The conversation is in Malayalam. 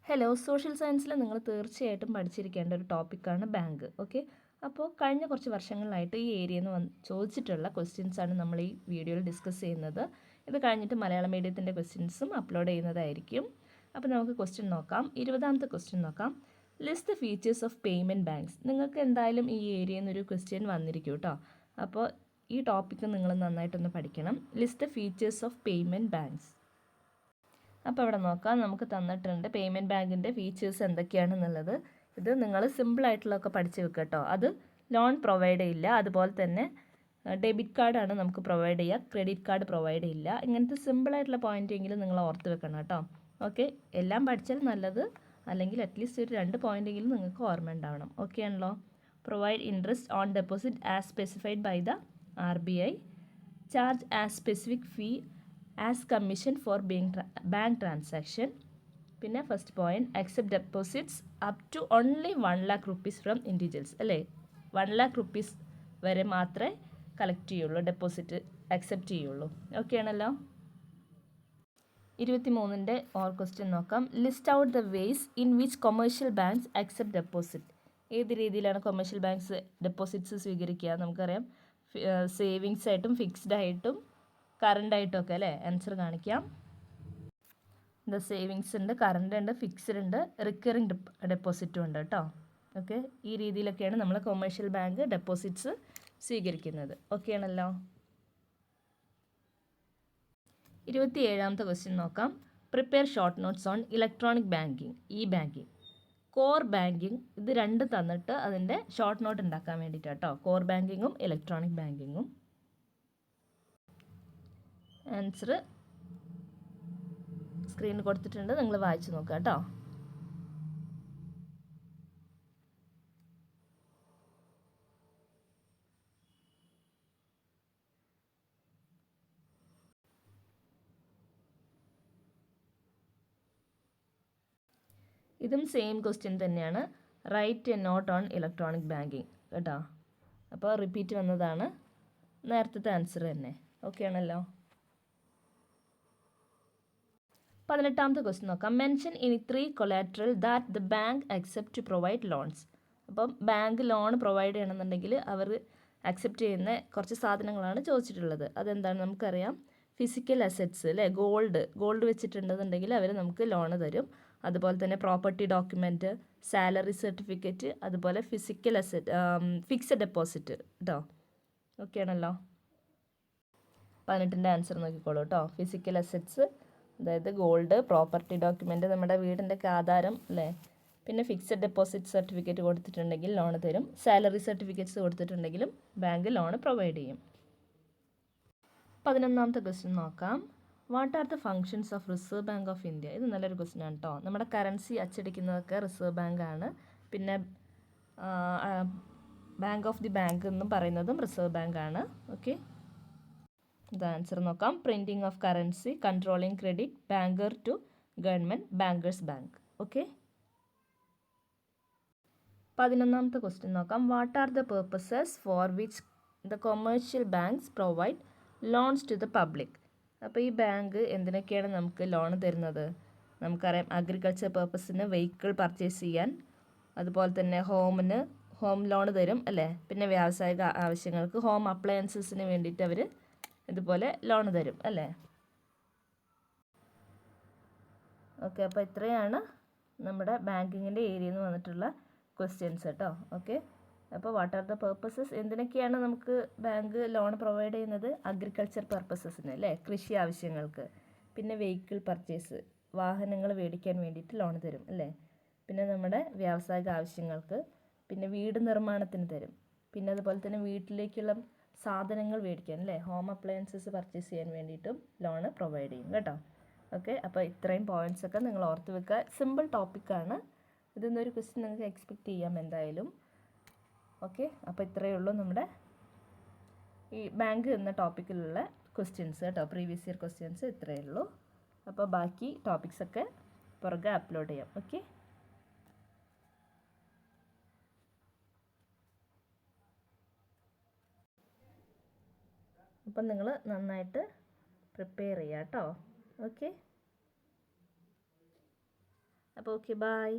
ഹലോ, സോഷ്യൽ സയൻസിൽ നിങ്ങൾ തീർച്ചയായിട്ടും പഠിച്ചിരിക്കേണ്ട ഒരു ടോപ്പിക്കാണ് ബാങ്ക്. ഓക്കെ, അപ്പോൾ കഴിഞ്ഞ കുറച്ച് വർഷങ്ങളിലായിട്ട് ഈ ഏരിയയിൽ നിന്ന് ചോദിച്ചിട്ടുള്ള ക്വസ്റ്റ്യൻസാണ് നമ്മൾ ഈ വീഡിയോയിൽ ഡിസ്കസ് ചെയ്യുന്നത്. ഇത് കഴിഞ്ഞിട്ട് മലയാളം മീഡിയത്തിൻ്റെ ക്വസ്റ്റ്യൻസും അപ്ലോഡ് ചെയ്യുന്നതായിരിക്കും. അപ്പോൾ നമുക്ക് ക്വസ്റ്റ്യൻ നോക്കാം. 20ാമത്തെ ക്വസ്റ്റ്യൻ നോക്കാം. List the features of payment banks. നിങ്ങൾക്ക് എന്തായാലും ഈ ഏരിയയിൽ നിന്നൊരു ക്വസ്റ്റ്യൻ വന്നിരിക്കും കേട്ടോ. അപ്പോൾ ഈ ടോപ്പിക്ക് നിങ്ങൾ നന്നായിട്ടൊന്ന് പഠിക്കണം. List the features of payment banks. അപ്പോൾ ഇവിടെ നോക്കാം, നമുക്ക് തന്നിട്ടുണ്ട് പേയ്മെൻറ്റ് ബാങ്കിൻ്റെ ഫീച്ചേഴ്സ് എന്തൊക്കെയാണെന്നുള്ളത്. ഇത് നിങ്ങൾ സിമ്പിളായിട്ടുള്ളതൊക്കെ പഠിച്ച് വെക്കുക കേട്ടോ. അത് ലോൺ പ്രൊവൈഡ് ചെയ്യില്ല, അതുപോലെ തന്നെ ഡെബിറ്റ് കാർഡാണ് നമുക്ക് പ്രൊവൈഡ് ചെയ്യുക, ക്രെഡിറ്റ് കാർഡ് പ്രൊവൈഡ് ചെയ്യില്ല. ഇങ്ങനത്തെ സിമ്പിളായിട്ടുള്ള പോയിൻ്റെങ്കിലും നിങ്ങൾ ഓർത്ത് വെക്കണം കേട്ടോ. ഓക്കെ, എല്ലാം പഠിച്ചാൽ നല്ലത്, അല്ലെങ്കിൽ അറ്റ്ലീസ്റ്റ് ഒരു 2 പോയിൻ്റെങ്കിലും നിങ്ങൾക്ക് ഓർമ്മ ഉണ്ടാവണം. ഓക്കെ ആണല്ലോ. Provide interest on deposit as specified by the RBI, charge as specific fee as commission for bank transaction. പിന്നെ first point, accept deposits up to only 1 lakh rupees from individuals. അല്ലേ, 1 lakh rupees വരെ മാത്രമേ കളക്ട് ചെയ്യുള്ളൂ, ഡെപ്പോസിറ്റ് അക്സെപ്റ്റ് ചെയ്യുള്ളൂ. ഓക്കെ ആണല്ലോ. 23ൻ്റെ ക്വസ്റ്റ്യൻ നോക്കാം. List out the ways in which commercial banks accept deposit. ഏത് രീതിയിലാണ് കൊമേഴ്ഷ്യൽ ബാങ്ക്സ് ഡെപ്പോസിറ്റ്സ് സ്വീകരിക്കുക? നമുക്കറിയാം, സേവിങ്സ് ആയിട്ടും ഫിക്സ്ഡ് ആയിട്ടും കറണ്ട് ആയിട്ടും ഒക്കെ അല്ലേ. ആൻസർ കാണിക്കാം. ഇത് സേവിങ്സ് ഉണ്ട്, കറണ്ട് ഉണ്ട്, ഫിക്സ്ഡ് ഉണ്ട്, റിക്കറിങ് ഡെപ്പോസിറ്റും ഉണ്ട് കേട്ടോ. ഓക്കെ, ഈ രീതിയിലൊക്കെയാണ് നമ്മൾ കൊമേഴ്ഷ്യൽ ബാങ്ക് ഡെപ്പോസിറ്റ്സ് സ്വീകരിക്കുന്നത്. ഓക്കെ ആണല്ലോ. 27ാമത്തെ ക്വസ്റ്റ്യൻ നോക്കാം. Prepare short notes on electronic banking, e banking, core banking. ഇത് രണ്ടും തന്നിട്ട് അതിൻ്റെ ഷോർട്ട് നോട്ട് ഉണ്ടാക്കാൻ വേണ്ടിയിട്ടാണ് കേട്ടോ. കോർ ബാങ്കിങ്ങും ഇലക്ട്രോണിക് ബാങ്കിങ്ങും. ആൻസർ സ്ക്രീനിൽ കൊടുത്തിട്ടുണ്ട്, നിങ്ങൾ വായിച്ചു നോക്കുക കേട്ടോ. ഇതും സെയിം ക്വസ്റ്റ്യൻ തന്നെയാണ്. Write a note on electronic banking കേട്ടോ. അപ്പോൾ റിപ്പീറ്റ് വന്നതാണ്, നേരത്തെ ആൻസർ തന്നെ. ഓക്കെ ആണല്ലോ. 18ാമത്തെ ക്വസ്റ്റ്യൻ നോക്കാം. Mention any 3 collateral that the bank accept to provide loans. അപ്പം ബാങ്ക് ലോൺ പ്രൊവൈഡ് ചെയ്യണമെന്നുണ്ടെങ്കിൽ അവർ അക്സെപ്റ്റ് ചെയ്യുന്ന കുറച്ച് സാധനങ്ങളാണ് ചോദിച്ചിട്ടുള്ളത്. അതെന്താണ് നമുക്കറിയാം. ഫിസിക്കൽ അസറ്റ്സ് അല്ലേ, ഗോൾഡ് വെച്ചിട്ടുണ്ടെന്നുണ്ടെങ്കിൽ അവർ നമുക്ക് ലോണ് തരും. അതുപോലെ തന്നെ പ്രോപ്പർട്ടി ഡോക്യുമെൻറ്റ്, സാലറി സർട്ടിഫിക്കറ്റ്, അതുപോലെ ഫിസിക്കൽ അസറ്റ്, ഫിക്സഡ് ഡെപ്പോസിറ്റ് കേട്ടോ. ഓക്കെ ആണല്ലോ. 18ൻ്റെ ആൻസർ നോക്കിക്കോളൂ കേട്ടോ. ഫിസിക്കൽ അസറ്റ്സ്, അതായത് ഗോൾഡ്, പ്രോപ്പർട്ടി ഡോക്യുമെൻറ്റ്, നമ്മുടെ വീടിൻ്റെ ഒക്കെ ആധാരം അല്ലേ. പിന്നെ ഫിക്സഡ് ഡെപ്പോസിറ്റ് സർട്ടിഫിക്കറ്റ് കൊടുത്തിട്ടുണ്ടെങ്കിൽ ലോൺ തരും. സാലറി സർട്ടിഫിക്കറ്റ്സ് കൊടുത്തിട്ടുണ്ടെങ്കിലും ബാങ്ക് ലോൺ പ്രൊവൈഡ് ചെയ്യും. 11ാമത്തെ ക്വസ്റ്റ്യൻ നോക്കാം. What are the functions of Reserve Bank of India. ഇത് നല്ലൊരു ക്വസ്റ്റ്യൻ ആണ് കേട്ടോ. നമ്മുടെ കറൻസി അച്ചടിക്കുന്നതൊക്കെ റിസർവ് ബാങ്കാണ്. പിന്നെ ബാങ്ക് ഓഫ് ദി ബാങ്ക് എന്നും പറയുന്നതും റിസർവ് ബാങ്കാണ്. ഓക്കെ, ഇത് ആൻസർ നോക്കാം. Printing of currency, controlling credit, banker to government, bankers' bank. Okay, 11ാമത്തെ ക്വസ്റ്റ്യൻ നോക്കാം. What are the purposes for which the commercial banks provide loans to the public. അപ്പോൾ ഈ ബാങ്ക് എന്തിനൊക്കെയാണ് നമുക്ക് ലോൺ തരുന്നത്? നമുക്കറിയാം, അഗ്രികൾച്ചർ പർപ്പസിന് വെഹിക്കിൾ പർച്ചേസ് ചെയ്യാൻ, അതുപോലെ തന്നെ ഹോം ലോൺ തരും അല്ലേ. പിന്നെ വ്യാവസായിക ആവശ്യങ്ങൾക്ക്, ഹോം അപ്ലയൻസസിന് വേണ്ടിയിട്ട് അവർ ഇതുപോലെ ലോൺ തരും അല്ലേ. ഓക്കെ, അപ്പോൾ ഇത്രയാണ് നമ്മുടെ ബാങ്കിങ്ങിൻ്റെ ഏരിയയിൽ നിന്ന് വന്നിട്ടുള്ള ക്വസ്റ്റ്യൻസ് കേട്ടോ. ഓക്കെ, അപ്പോൾ വാട്ട് ആർ ദ പേർപ്പസസ്, എന്തിനൊക്കെയാണ് നമുക്ക് ബാങ്ക് ലോൺ പ്രൊവൈഡ് ചെയ്യുന്നത്? അഗ്രികൾച്ചർ പർപ്പസസിന് അല്ലേ, കൃഷി ആവശ്യങ്ങൾക്ക്. പിന്നെ വെഹിക്കിൾ പർച്ചേസ്, വാഹനങ്ങൾ മേടിക്കാൻ വേണ്ടിയിട്ട് ലോൺ തരും അല്ലേ. പിന്നെ നമ്മുടെ വ്യാവസായിക ആവശ്യങ്ങൾക്ക്, പിന്നെ വീട് നിർമ്മാണത്തിന് തരും. പിന്നെ അതുപോലെ തന്നെ വീട്ടിലേക്കുള്ള സാധനങ്ങൾ മേടിക്കാൻ അല്ലേ, ഹോം അപ്ലയൻസസ് പർച്ചേസ് ചെയ്യാൻ വേണ്ടിയിട്ടും ലോണ് പ്രൊവൈഡ് ചെയ്യും കേട്ടോ. ഓക്കെ, അപ്പോൾ ഇത്രയും പോയിൻറ്റ്സൊക്കെ നിങ്ങൾ ഓർത്ത് വെക്കുക. സിമ്പിൾ ടോപ്പിക്കാണ്. ഇതൊന്നൊരു ക്വസ്റ്റ്യൻ നിങ്ങൾക്ക് എക്സ്പെക്റ്റ് ചെയ്യാം എന്തായാലും. ഓക്കെ, അപ്പോൾ ഇത്രയേ ഉള്ളൂ നമ്മുടെ ഈ ബാങ്ക് എന്ന ടോപ്പിക്കിലുള്ള ക്വസ്റ്റ്യൻസ് കേട്ടോ. പ്രീവിയസ് ഇയർ ക്വസ്റ്റ്യൻസ് ഇത്രയേ ഉള്ളൂ. അപ്പോൾ ബാക്കി ടോപ്പിക്സൊക്കെ പുറകെ അപ്ലോഡ് ചെയ്യാം. ഓക്കെ, അപ്പം നിങ്ങൾ നന്നായിട്ട് പ്രിപ്പയർ ചെയ്യുക കേട്ടോ. ഓക്കെ. അപ്പോൾ ഓക്കെ, ബായ്.